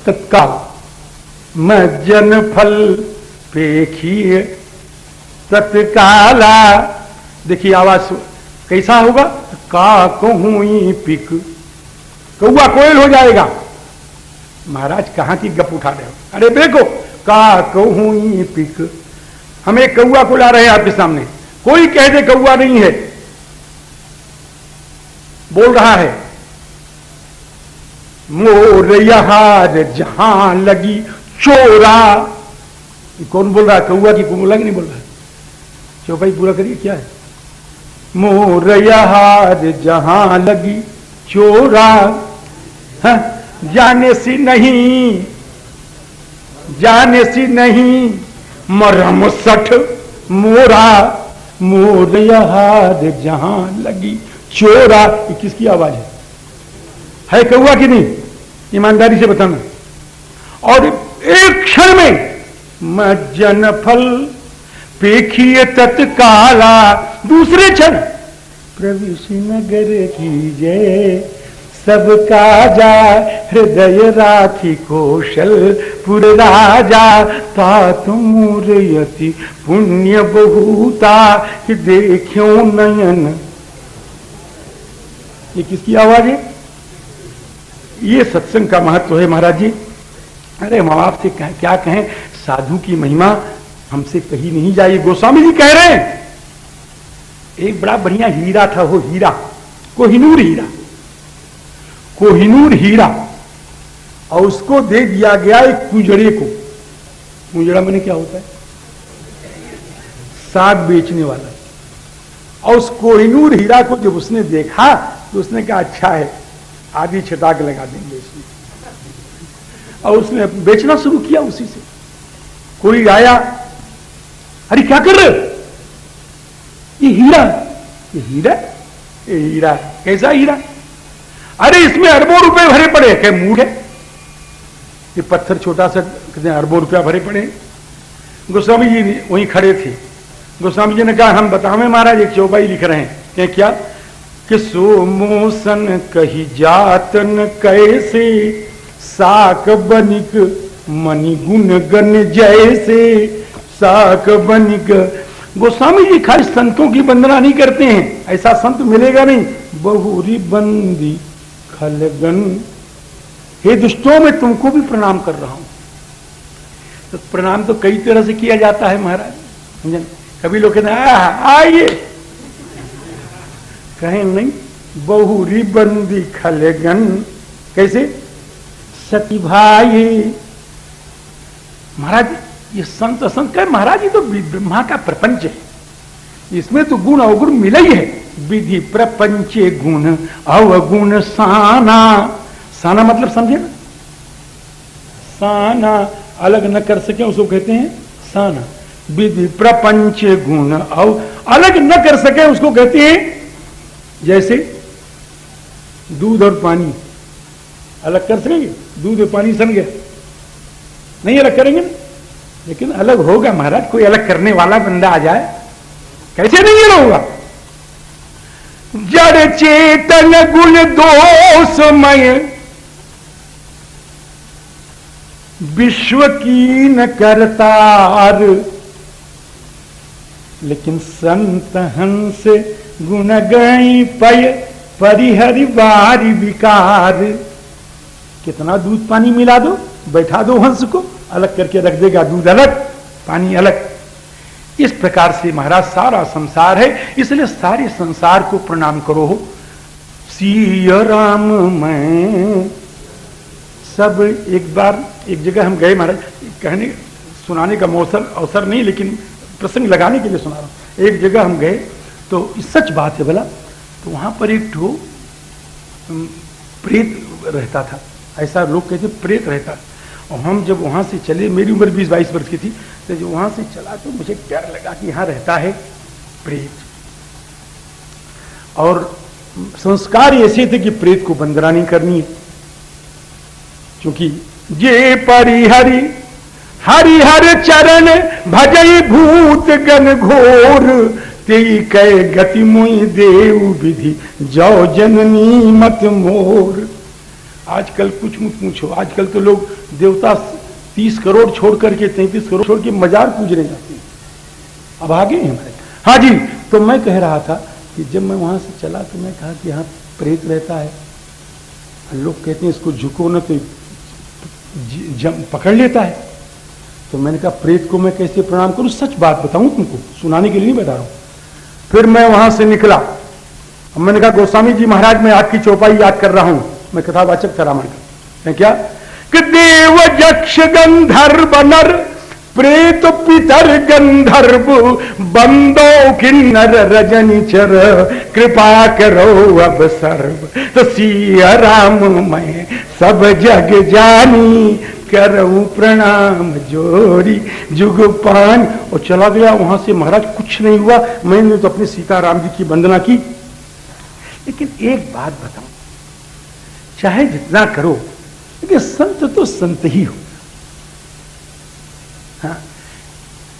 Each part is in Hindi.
तत्काल मज्जन फल पेखिए तत्काला। देखिए आवाज कैसा होगा, का कहूं पिक, कौआ कोयल हो जाएगा। महाराज कहां की गप उठा रहे हो, अरे देखो का कहूं पिक, हम एक कौआ को ला रहे हैं आपके सामने, कोई कह दे कौआ नहीं है, बोल रहा है मोर यहार जहां लगी चोरा। कौन बोल रहा है, कौआ की कोमला नहीं बोल रहा है। चौपाई पूरा करिए, क्या है, मोर यहार जहां लगी चोरा, जाने सी नहीं मरम सठ मोरा, मोर यहार जहां लगी चोरा। ये किसकी आवाज है कौआ की नहीं, ईमानदारी से बताना। और एक क्षण में मज्जन फल पेखिए तत्काला, दूसरे क्षण प्रवेश नगर की जय सबका जा, हृदय राखी कौशलपुर राजा, तात मूर्यति पुण्य बहुता देखो नयन। ये किसकी आवाज है, ये सत्संग का महत्व है महाराज जी। अरे हम आपसे क्या कहें, साधु की महिमा हमसे कही नहीं जाए। गोस्वामी जी कह रहे हैं एक बड़ा बढ़िया हीरा था, वो हीरा कोहिनूर हीरा, कोहिनूर हीरा, और उसको दे दिया गया एक कुजड़े को। कुजड़ा मैंने क्या होता है, साग बेचने वाला। और उस कोहिनूर हीरा को जब उसने देखा तो उसने कहा अच्छा है, आधी छटाक लगा देंगे इसमें, और उसने बेचना शुरू किया उसी से। कोई आया, अरे क्या कर रहे हो, ये हीरा, ये हीरा, ये हीरा कैसा हीरा, अरे इसमें अरबों रुपए भरे पड़े। क्या मूड है, ये पत्थर छोटा सा कितने अरबों रुपया भरे पड़े। गोस्वामी जी वहीं खड़े थे। गोस्वामी जी ने कहा हम बतावे महाराज, एक चौपाई लिख रहे हैं। क्या कि सोमोसन कही जातन कैसे, साक बनिक मणि गुण गण जैसे, साक बनिक। गोस्वामी जी खाली संतों की वंदना नहीं करते हैं, ऐसा संत मिलेगा नहीं। बहुरी बंदी खलगन, हे दुष्टों मैं तुमको भी प्रणाम कर रहा हूं। तो प्रणाम तो कई तरह से किया जाता है महाराज, समझे। कभी लोग कहते हैं आइए, कहें नहीं, बहुरी बंदी खलगन कैसे, सती भाई। महाराज ये संत असंत का महाराज, ये तो ब्रह्मा का प्रपंच है, इसमें तो गुण अवगुण मिला ही है। विधि प्रपंचे गुण अवगुण साना, साना मतलब समझे ना, साना अलग न कर सके उसको कहते हैं साना। विधि प्रपंच गुण अव अलग न कर सके उसको कहते हैं, जैसे दूध और पानी अलग कर सकेंगे, दूध और पानी सन गया, नहीं अलग करेंगे ना, लेकिन अलग होगा महाराज। कोई अलग करने वाला बंदा आ जाए, कैसे नहीं अलग होगा। जड़ चेतन गुण दोषमय, विश्व की न करतार, लेकिन संत हंस गुण गई पय परिहरि वारी विकार। कितना दूध पानी मिला दो, बैठा दो हंस को, अलग करके रख देगा, दूध अलग पानी अलग। इस प्रकार से महाराज सारा संसार है, इसलिए सारे संसार को प्रणाम करो। सिया राम मैं सब। एक बार एक जगह हम गए महाराज, कहने सुनाने का अवसर नहीं, लेकिन प्रसंग लगाने के लिए सुना रहा हूं। एक जगह हम गए तो सच बात है भला, तो वहां पर एक ठो प्रेत रहता था, ऐसा लोग कहते प्रेत रहता। और हम जब वहां से चले, मेरी उम्र 20-22 वर्ष की थी, तो जब वहां से चला तो मुझे डर लगा कि यहाँ रहता है प्रेत। और संस्कार ऐसे थे कि प्रेत को वंदना नहीं करनी है, क्योंकि जे परिहरि हरिहर चरण भजई भूत गण घोर, तेई कै गति मुई देव विधि जौ जननी मत मोर। आजकल कुछ मत पूछो, आजकल तो लोग देवता 30 करोड़ छोड़ करके 33 करोड़ छोड़ के मजार पूजने जाते हैं। अब आगे हैं हमारे। हाँ जी, तो मैं कह रहा था कि जब मैं वहां से चला तो मैं कहा कि यहाँ प्रेत रहता है, लोग कहते हैं इसको झुको न तो पकड़ लेता है। तो मैंने कहा प्रेत को मैं कैसे प्रणाम करूं, सच बात बताऊं तुमको, सुनाने के लिए नहीं बता रहा हूं। फिर मैं वहां से निकला, मैंने कहा गोस्वामी जी महाराज मैं आपकी चौपाई याद कर रहा हूं, मैं कथावाचक था रामायण का। क्या कि देव यक्ष गंधर्व नर प्रेत पितर गंधर्व बंदो किन्नर रजनीचर कृपा करो अब सर्व, तो सिया राम मैं सब जग जानी करऊं प्रणाम जोड़ी जुग पान। और चला गया वहां से। महाराज कुछ नहीं हुआ, मैंने तो अपने सीताराम जी की वंदना की। लेकिन एक बात बताऊं, चाहे जितना करो लेकिन संत तो संत ही हो। हाँ,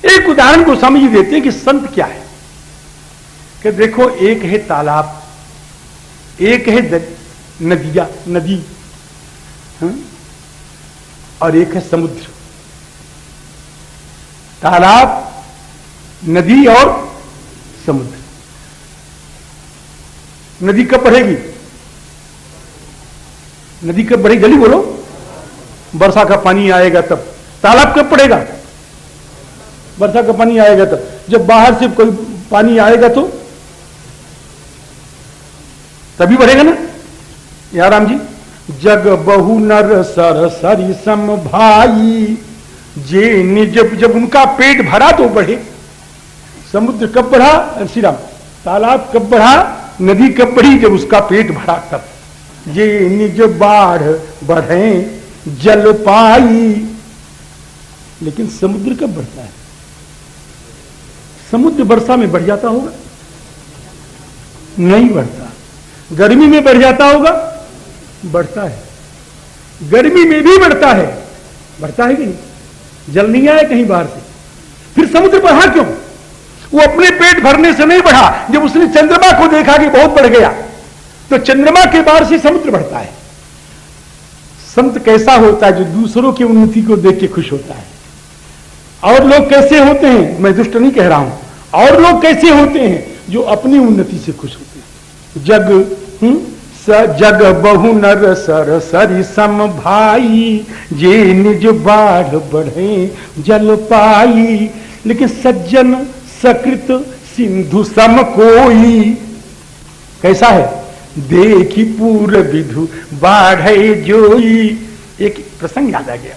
एक उदाहरण गोस्वामी जी देते हैं कि संत क्या है। कि देखो एक है तालाब, एक है नदी, हाँ? और एक है समुद्र। तालाब, नदी और समुद्र। नदी कब बढ़ेगी? नदी कब बढ़ेगी? जल्दी बोलो। वर्षा का पानी आएगा तब। तालाब कब पड़ेगा? वर्षा का पानी आएगा तब। जब बाहर से कोई पानी आएगा तो तभी बढ़ेगा ना। या राम जी, जग बहु नर सर सरी सम भाई जे निज, जब उनका पेट भरा तो बढ़े। समुद्र कब बढ़ा श्री राम? तालाब कब बढ़ा? नदी कब बढ़ी? जब उसका पेट भरा तब। ये निज बाढ़ बढ़े जल पाई। लेकिन समुद्र कब बढ़ता है? समुद्र वर्षा में बढ़ जाता होगा? नहीं बढ़ता। गर्मी में बढ़ जाता होगा? बढ़ता है। गर्मी में भी बढ़ता है। बढ़ता है कि नहीं? जल नहीं आया कहीं बाहर से, फिर समुद्र बढ़ा क्यों? वो अपने पेट भरने से नहीं बढ़ा। जब उसने चंद्रमा को देखा कि बहुत बढ़ गया, तो चंद्रमा के बाहर से समुद्र बढ़ता है। संत कैसा होता है? जो दूसरों की उन्नति को देख के खुश होता है। और लोग कैसे होते हैं? मैं दुष्ट नहीं कह रहा हूं। और लोग कैसे होते हैं? जो अपनी उन्नति से खुश होते हैं। जग बहु नर सर सरी सम भाई जे निज बाढ़ बढ़े जल पाई। लेकिन सज्जन सकृत सिंधु सम कोई। कैसा है? देखी पूर्व विधु बाढ़े जोई। एक प्रसंग याद आ गया।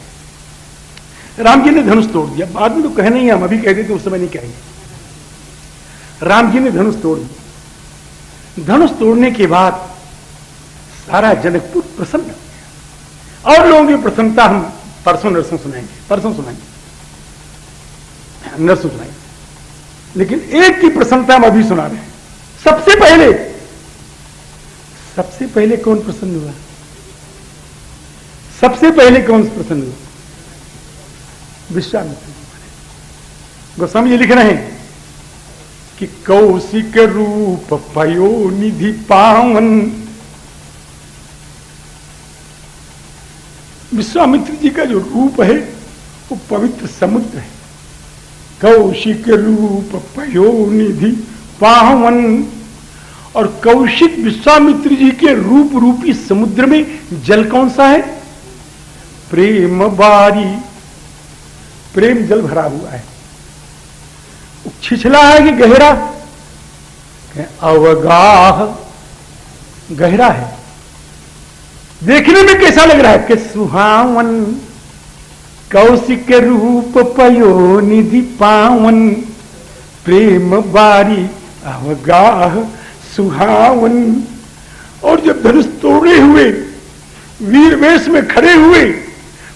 राम जी ने धनुष तोड़ दिया। बाद में तो कहे नहीं, हम अभी कह देते उस समय नहीं कहेंगे। राम जी ने धनुष तोड़ दिया। धनुष तोड़ने के बाद सारा जनकपुर प्रसन्न हो गया। और लोगों की प्रसन्नता हम परसों नरसों सुनाएंगे, परसों सुनाएंगे, नरसों सुनाएंगे। लेकिन एक की प्रसन्नता हम अभी सुना रहे हैं। सबसे पहले कौन प्रसन्न हुआ? सबसे पहले कौन प्रसन्न हुआ? विश्वामित्र। गोस्वामी जी लिख रहे हैं कि कौशिक रूप पयो निधि पावन। विश्वामित्र जी का जो रूप है वो पवित्र समुद्र है। कौशिक रूप पयो निधि पावन। और कौशिक विश्वामित्र जी के रूप रूपी समुद्र में जल कौन सा है? प्रेम बारी। प्रेम जल भरा हुआ है। छिछला है कि गहरा? अवगाह। गहरा है। देखने में कैसा लग रहा है? कि सुहावन। कौशिक रूप पयो निधि पावन। प्रेम बारी अवगाह सुहावन। और जब धनुष तोड़े हुए वीर वेश में खड़े हुए,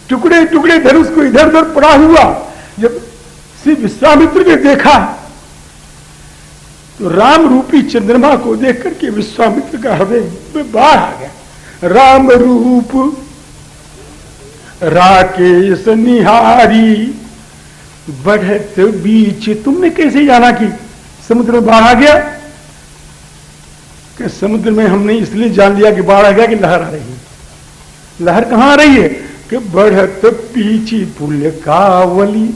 टुकड़े टुकड़े धनुष को इधर उधर पड़ा हुआ जब श्री विश्वामित्र ने देखा, तो राम रूपी चंद्रमा को देख करके विश्वामित्र का हृदय में बाढ़ आ गया। राम रूप राकेश निहारी बढ़त बीच। तुमने कैसे जाना कि समुद्र में बाढ़ आ गया? कि समुद्र में हमने इसलिए जान लिया कि बाढ़ आ गया कि लहर आ रही है। लहर कहां आ रही है कि बढ़त पीछी पुल कावली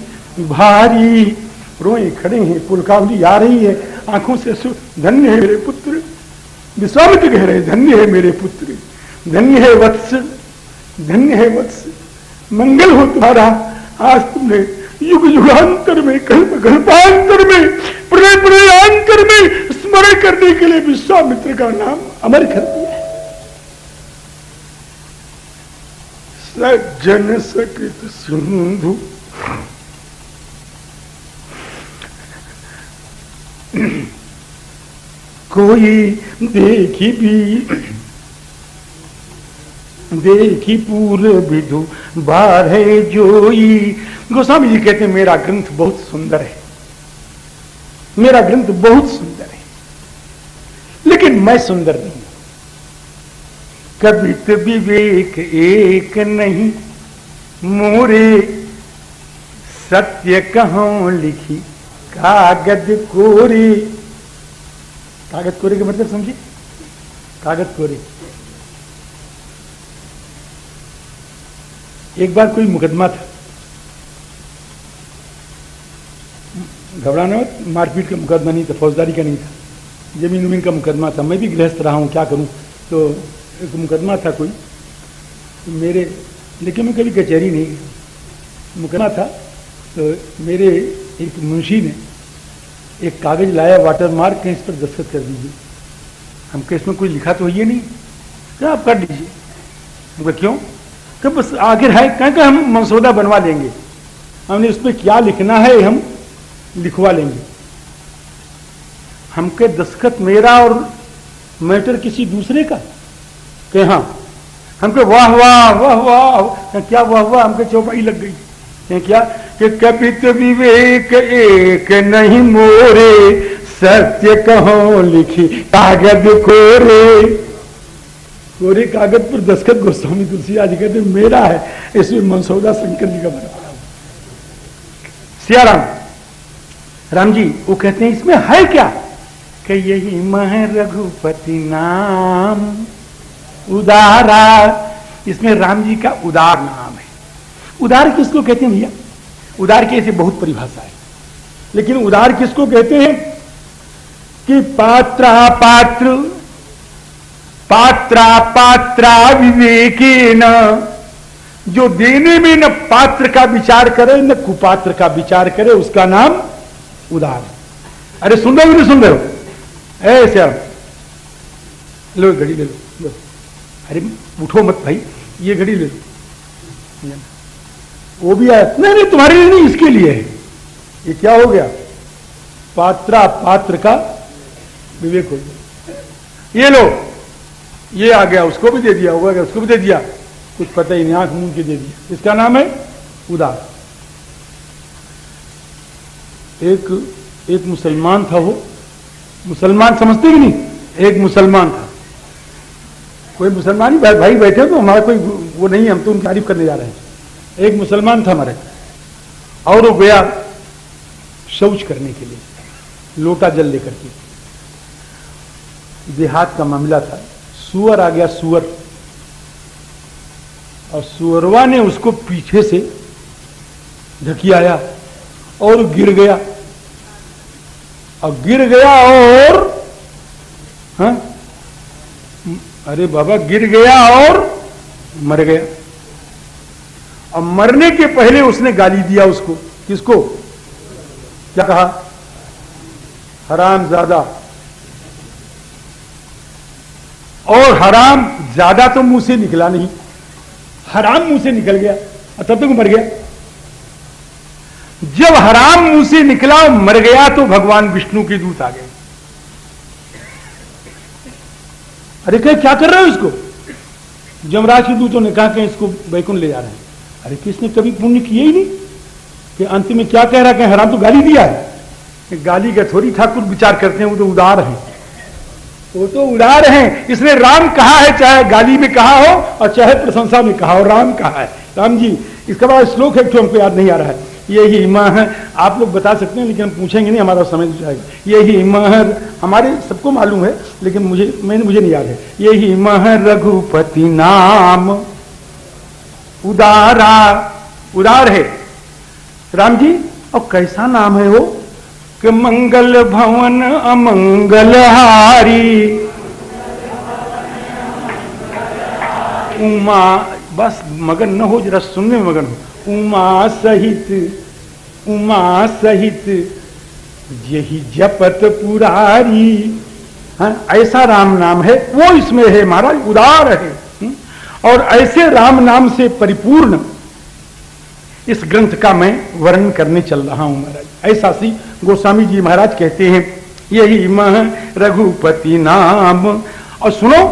भारी, रोए खड़े हैं, पुल कावली आ रही है, आंखों से धन्य है मेरे पुत्र। विश्वामित्र कह रहे धन्य है मेरे पुत्र, धन्य है वत्स, धन्य है वत्स, मंगल हो तुम्हारा। आज तुमने युग युगांतर में, कल्प कल्पांतर में, प्रलय प्रलयांतर में स्मरण करने के लिए विश्वामित्र का नाम अमर कर दिया। सज्जन सकृत सिंधु कोई देखी पूर्व विधु बारह जोई। गोस्वामी जी कहते हैं मेरा ग्रंथ बहुत सुंदर है, मेरा ग्रंथ बहुत सुंदर है, लेकिन मैं सुंदर नहीं। कवित विवेक एक नहीं मोरे, सत्य कहाँ लिखी कागज कोरे। कागज कोरे का मतलब समझिए, कागज कोरे। एक बार कोई मुकदमा था, घबराना मत, मारपीट का मुकदमा नहीं था, फौजदारी का नहीं था, जमीन उमीन का मुकदमा था। मैं भी गृहस्थ रहा हूं, क्या करूं। तो एक मुकदमा था कोई, तो मेरे, लेकिन मैं कभी कचहरी नहीं गया, मुकदमा था। तो मेरे एक मुंशी ने एक कागज लाया, वाटर मार्क, कहीं इस पर दस्तखत कर दीजिए। हमको इसमें कोई लिखा तो ये नहीं, क्या आप कर दीजिए। हमको क्यों, कि बस आखिर है, कहें हम मसौदा बनवा लेंगे, हमने इसमें क्या लिखना है हम लिखवा लेंगे। हमके दस्तखत मेरा और मैटर किसी दूसरे का, कि हाँ हमके वाह वाह वाह वाह, क्या वाह वाह, हमके चौपाई लग गई। क्या कि कपित विवेक एक नहीं मोरे, सत्य कहो लिखी कागज कोरे। कोरे कागज पर दस्तखत गोस्वामी तुलसीदास जी कहते मेरा है, इसमें मसौदा शंकर जी का बना पड़ा। सियाराम राम जी वो कहते हैं इसमें है क्या, कि यही मह रघुपति नाम उदारा। इसमें राम जी का उदार नाम है। उदार किसको कहते हैं भैया, उदार की ऐसी बहुत परिभाषा है, लेकिन उदार किसको कहते हैं कि पात्रा पात्र, पात्रा पात्रा विवेकेन, जो देने में न पात्र का विचार करे न कुपात्र का विचार करे, उसका नाम उदार। अरे सुन रहे हो नहीं सुन रहे हो, ऐसे लो घड़ी ले लो, अरे उठो मत भाई, ये घड़ी ले लो। वो भी आया, नहीं नहीं तुम्हारे लिए नहीं, इसके लिए है। ये क्या हो गया, पात्रा पात्र का विवेक हो गया। ये लो, ये आ गया, उसको भी दे दिया, वो आ गया, उसको भी दे दिया, कुछ पता ही नहीं, आंख मूंद के दे दिया। इसका नाम है उदार। एक मुसलमान था, वो मुसलमान समझते कि नहीं, एक मुसलमान था, कोई मुसलमान ही भाई बैठे तो हमारा कोई वो नहीं, हम तो उनकी तारीफ करने जा रहे हैं। एक मुसलमान था हमारे, और वो गया शौच करने के लिए, लोटा जल लेकर के। देहात का मामला था, सुअर आ गया, सुअर, और सुअरवा ने उसको पीछे से ढकियाया और गिर गया, और गिर गया और हाँ, अरे बाबा गिर गया और मर गया। और मरने के पहले उसने गाली दिया उसको, किसको, क्या कहा, हराम ज्यादा। और हराम ज्यादा तो मुंह से निकला नहीं, हराम मुंह से निकल गया और तब तक मर गया। जब हराम मुंह से निकला और मर गया तो भगवान विष्णु के दूत आ गए। अरे क्या कर रहे हो इसको, जमराज के दूतों ने कहा कि इसको बैकुंठ ले जा रहे हैं। अरे किसने कभी पुण्य किए ही नहीं, कि अंत में क्या कह रहा है, हराम तो गाली दिया है। गाली का थोड़ी ठाकुर विचार करते हैं, वो तो उदार है, वो तो उदार हैं। इसने राम कहा है, चाहे गाली में कहा हो और चाहे प्रशंसा में कहा हो, राम कहा है। राम जी, इसका बड़ा श्लोक है, हमको याद नहीं आ रहा है। यही मह, आप लोग बता सकते हैं लेकिन हम पूछेंगे नहीं, हमारा समय जाएगा। यही मह, हमारे सबको मालूम है लेकिन मुझे नहीं याद है। यही मह रघुपति नाम उदारा, उदार है राम जी। और कैसा नाम है वो कि मंगल भवन अमंगलहारी, उमा, बस मगन न हो, जरा सुनने में मगन हो। उमा सहित यही जपत पुरारी। हाँ, ऐसा राम नाम है, वो इसमें है महाराज, उदार है। और ऐसे राम नाम से परिपूर्ण इस ग्रंथ का मैं वर्णन करने चल रहा हूं महाराज। ऐसा सी गोस्वामी जी महाराज कहते हैं, यही मह रघुपति नाम। और सुनो,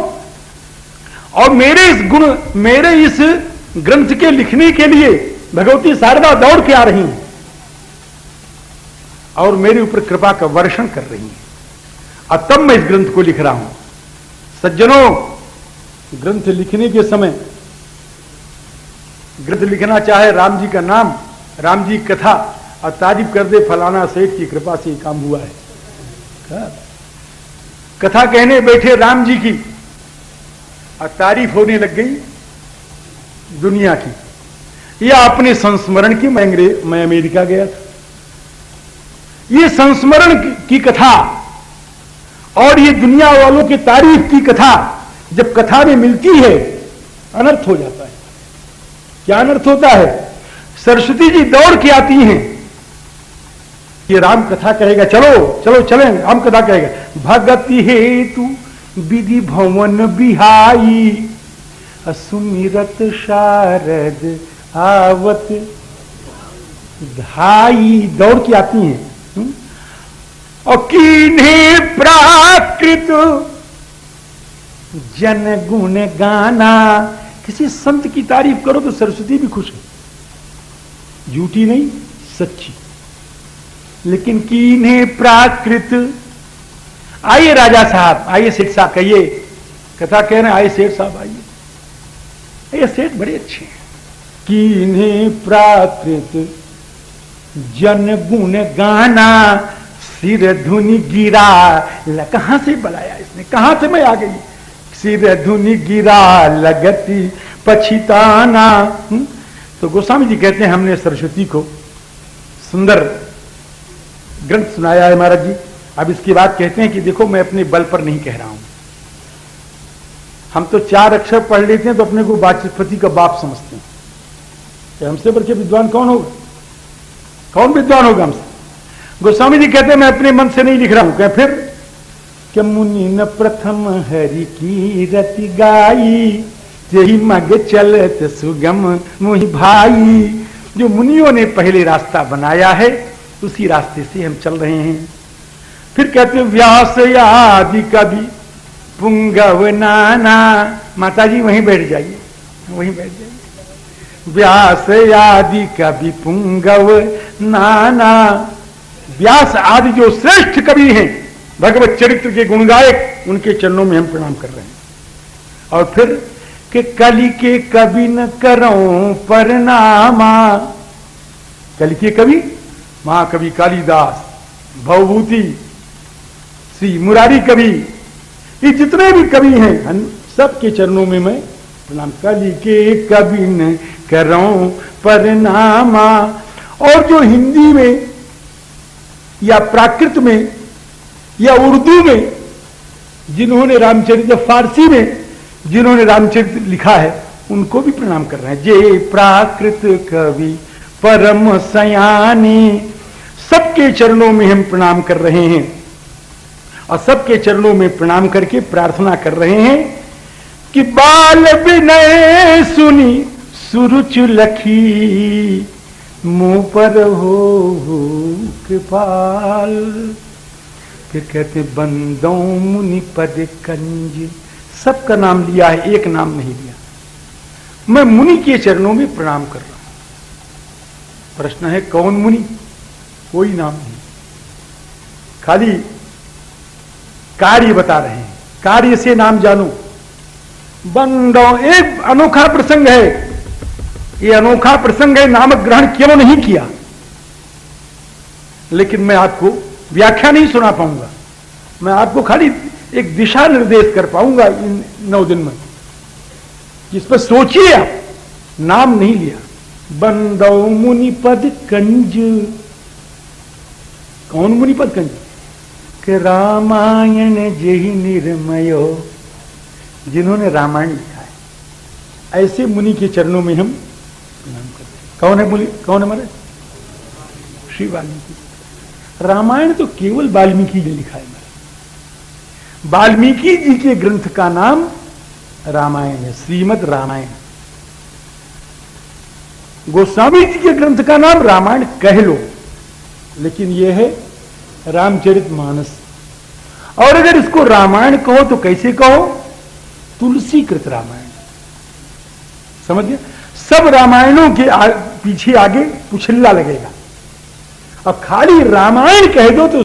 और मेरे इस ग्रंथ के लिखने के लिए भगवती शारदा दौड़ के आ रही हैं और मेरे ऊपर कृपा का वर्षण कर रही हैं, और तब मैं इस ग्रंथ को लिख रहा हूं। सज्जनों, ग्रंथ लिखने के समय, ग्रंथ लिखना चाहे राम जी का नाम, राम जी कथा, और तारीफ कर दे फलाना सेठ की कृपा से काम हुआ है। कथा कहने बैठे राम जी की और तारीफ होने लग गई दुनिया की, या अपने संस्मरण की। मैं अमेरिका गया था, ये संस्मरण की कथा और ये दुनिया वालों की तारीफ की कथा जब कथा में मिलती है, अनर्थ हो जाता है। क्या अनर्थ होता है? सरस्वती जी दौड़ के आती हैं, ये राम कथा कहेगा, चलो चलो चलें, राम कथा कहेगा। भगति हेतु विधि भवन बिहाई, सुमिरत शारद आवत धाई। दौड़ के आती हैं। और कीन्हे प्राकृत जन गुण गाना। किसी संत की तारीफ करो तो सरस्वती भी खुश है, झूठी नहीं सच्ची। लेकिन कीन्हे प्राकृत, आइए राजा साहब, आइए सेठ साहब, कहिए, कथा कह रहे हैं, आइए सेठ साहब आइए। ये सेठ बड़े अच्छे हैं। कीन्हे प्राकृत जन गुण गाना, सिर धुनि गिरा। कहां से बुलाया इसने, कहां से मैं आ गई। सिर धुनि गिरा लगती पछिताना। तो गोस्वामी जी कहते हैं, हमने सरस्वती को सुंदर ग्रंथ सुनाया है महाराज जी। अब इसकी बात कहते हैं कि देखो, मैं अपने बल पर नहीं कह रहा हूं। हम तो 4 अक्षर पढ़ लेते हैं तो अपने को वाचस्पति का बाप समझते हैं। हमसे बढ़ के विद्वान कौन होगा? कौन विद्वान होगा हमसे? गोस्वामी जी कहते हैं, मैं अपने मन से नहीं लिख रहा हूं। क्या फिर? कि मुनि न प्रथम हरि की रति गाई, यही मग चलत सुगम मुहि भाई। जो मुनियों ने पहले रास्ता बनाया है, उसी रास्ते से हम चल रहे हैं। फिर कहते हैं, व्यास आदि कवि पुंगव नाना। माता जी वहीं बैठ जाइए, वहीं बैठ जाइए। व्यास आदि कवि पुंगव नाना। व्यास आदि जो श्रेष्ठ कवि हैं, भगवत चरित्र के गुणगायक, उनके चरणों में हम प्रणाम कर रहे हैं। और फिर कि कलि के कवि न करो परनामा। कलि के कवि महाकवि कालिदास, भवभूति, श्री मुरारी कवि, ये जितने भी कवि हैं, सबके चरणों में मैं प्रणाम। कलि के कवि न करो परनामा। और जो हिंदी में या प्राकृत में या उर्दू में जिन्होंने रामचरित्र, फारसी में जिन्होंने रामचरित्र लिखा है, उनको भी प्रणाम कर रहे हैं। जे प्राकृत कवि परम सयानी। सबके चरणों में हम प्रणाम कर रहे हैं, और सबके चरणों में प्रणाम करके प्रार्थना कर रहे हैं कि बाल विनय सुनी सुरुचि लखी, मुंह पर हो कृपाल। फिर कहते बंदों मुनि पद कंज। सबका नाम लिया है, एक नाम नहीं लिया। मैं मुनि के चरणों में प्रणाम कर रहा हूं। प्रश्न है, कौन मुनि? कोई नाम नहीं, खाली कार्य बता रहे हैं। कार्य से नाम जानो। बंदों, एक अनोखा प्रसंग है। ये अनोखा प्रसंग है, नामक ग्रहण क्यों नहीं किया, लेकिन मैं आपको व्याख्या नहीं सुना पाऊंगा। मैं आपको खाली एक दिशा निर्देश कर पाऊंगा इन 9 दिन में। इस पर सोचिए आप, नाम नहीं लिया। बंदौ मुनिपद कंज, कौन मुनिपद कंज? कि रामायण जही निर्मयो, जिन्होंने रामायण लिखा है, ऐसे मुनि के चरणों में हम प्रणाम करते हैं। कौन है मुनि? कौन है हमारे? श्री वाल्मीकि। रामायण तो केवल वाल्मीकि ने लिखा है। वाल्मीकि जी के ग्रंथ का नाम रामायण है, श्रीमद् रामायण। गोस्वामी जी के ग्रंथ का नाम रामायण कह लो, लेकिन यह है रामचरितमानस। और अगर इसको रामायण कहो तो कैसे कहो? तुलसी कृत रामायण। समझ गए? सब रामायणों के पीछे आगे पुछल्ला लगेगा। अब खाली रामायण कह दो तो